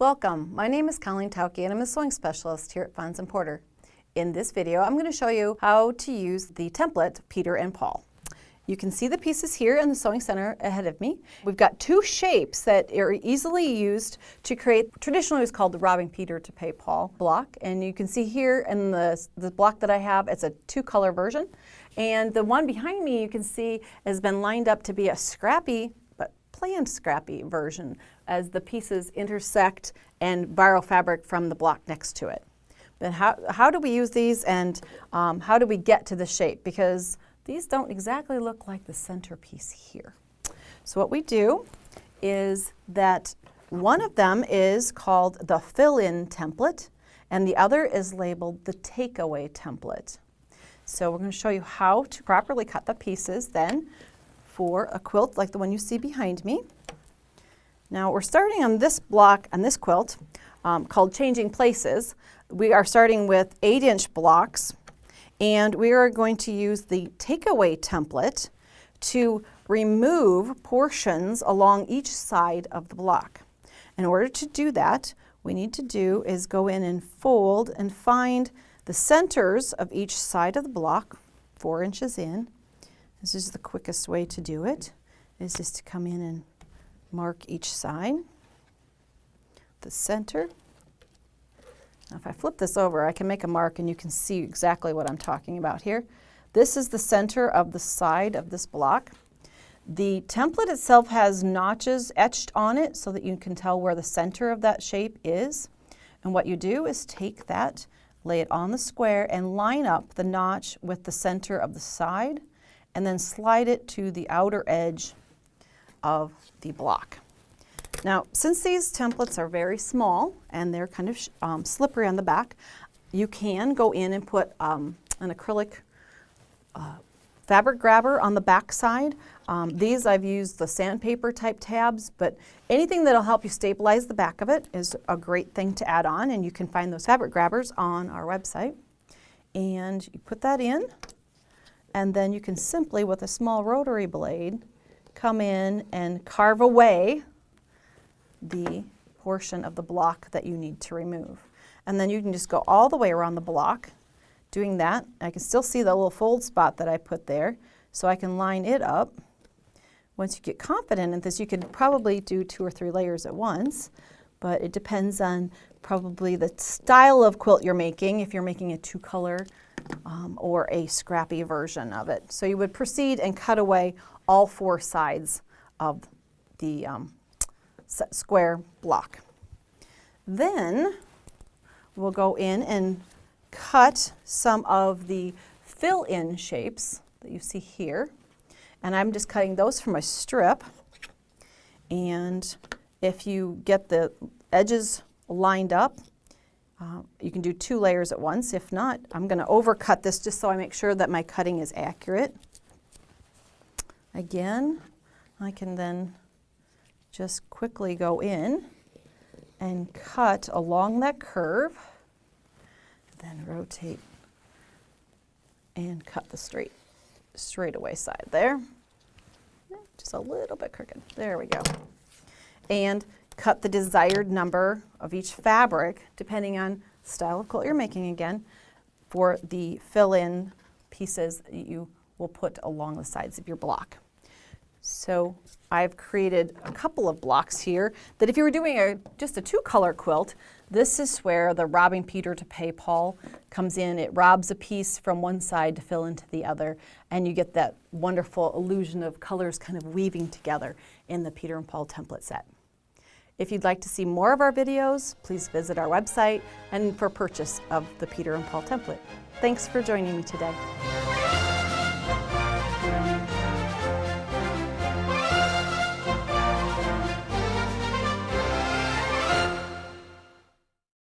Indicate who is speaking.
Speaker 1: Welcome, my name is Colleen Tauke and I'm a sewing specialist here at Fons and Porter. In this video, I'm going to show you how to use the template Peter and Paul. You can see the pieces here in the sewing center ahead of me. We've got two shapes that are easily used to create, traditionally it's called the robbing Peter to pay Paul block. And you can see here in the block that I have, it's a two-color version. And the one behind me you can see has been lined up to be a scrappy, but planned scrappy version as the pieces intersect and borrow fabric from the block next to it. But how do we use these, and how do we get to the shape? Because these don't exactly look like the centerpiece here. So what we do is that one of them is called the fill-in template and the other is labeled the takeaway template. So we're going to show you how to properly cut the pieces then for a quilt like the one you see behind me. Now we're starting on this block, on this quilt, called Changing Places. We are starting with 8-inch blocks, and we are going to use the takeaway template to remove portions along each side of the block. In order to do that, what we need to do is go in and fold and find the centers of each side of the block, 4 inches in. This is the quickest way to do it, is just to come in and mark each side, the center. Now if I flip this over, I can make a mark and you can see exactly what I'm talking about here. This is the center of the side of this block. The template itself has notches etched on it so that you can tell where the center of that shape is. And what you do is take that, lay it on the square, and line up the notch with the center of the side, and then slide it to the outer edge of the block. Now, since these templates are very small and they're kind of slippery on the back, you can go in and put an acrylic fabric grabber on the back side. These I've used the sandpaper type tabs, but anything that'll help you stabilize the back of it is a great thing to add on, and you can find those fabric grabbers on our website. And you put that in, and then you can simply, with a small rotary blade, come in and carve away the portion of the block that you need to remove. And then you can just go all the way around the block doing that. I can still see the little fold spot that I put there, so I can line it up. Once you get confident in this, you could probably do 2 or 3 layers at once, but it depends on probably the style of quilt you're making, if you're making a 2-color or a scrappy version of it. So you would proceed and cut away all 4 sides of the square block. Then we'll go in and cut some of the fill-in shapes that you see here. And I'm just cutting those from a strip. And if you get the edges lined up, you can do 2 layers at once. If not, I'm going to overcut this just so I make sure that my cutting is accurate. Again, I can then just quickly go in and cut along that curve, then rotate and cut the straightaway side there. Just a little bit crooked. There we go. And cut the desired number of each fabric, depending on style of quilt you're making again, for the fill-in pieces that you will put along the sides of your block. So I've created a couple of blocks here that if you were doing just a 2-color quilt, this is where the robbing Peter to pay Paul comes in. It robs a piece from one side to fill into the other, and you get that wonderful illusion of colors kind of weaving together in the Peter and Paul template set. If you'd like to see more of our videos, please visit our website and for purchase of the Peter and Paul template. Thanks for joining me today.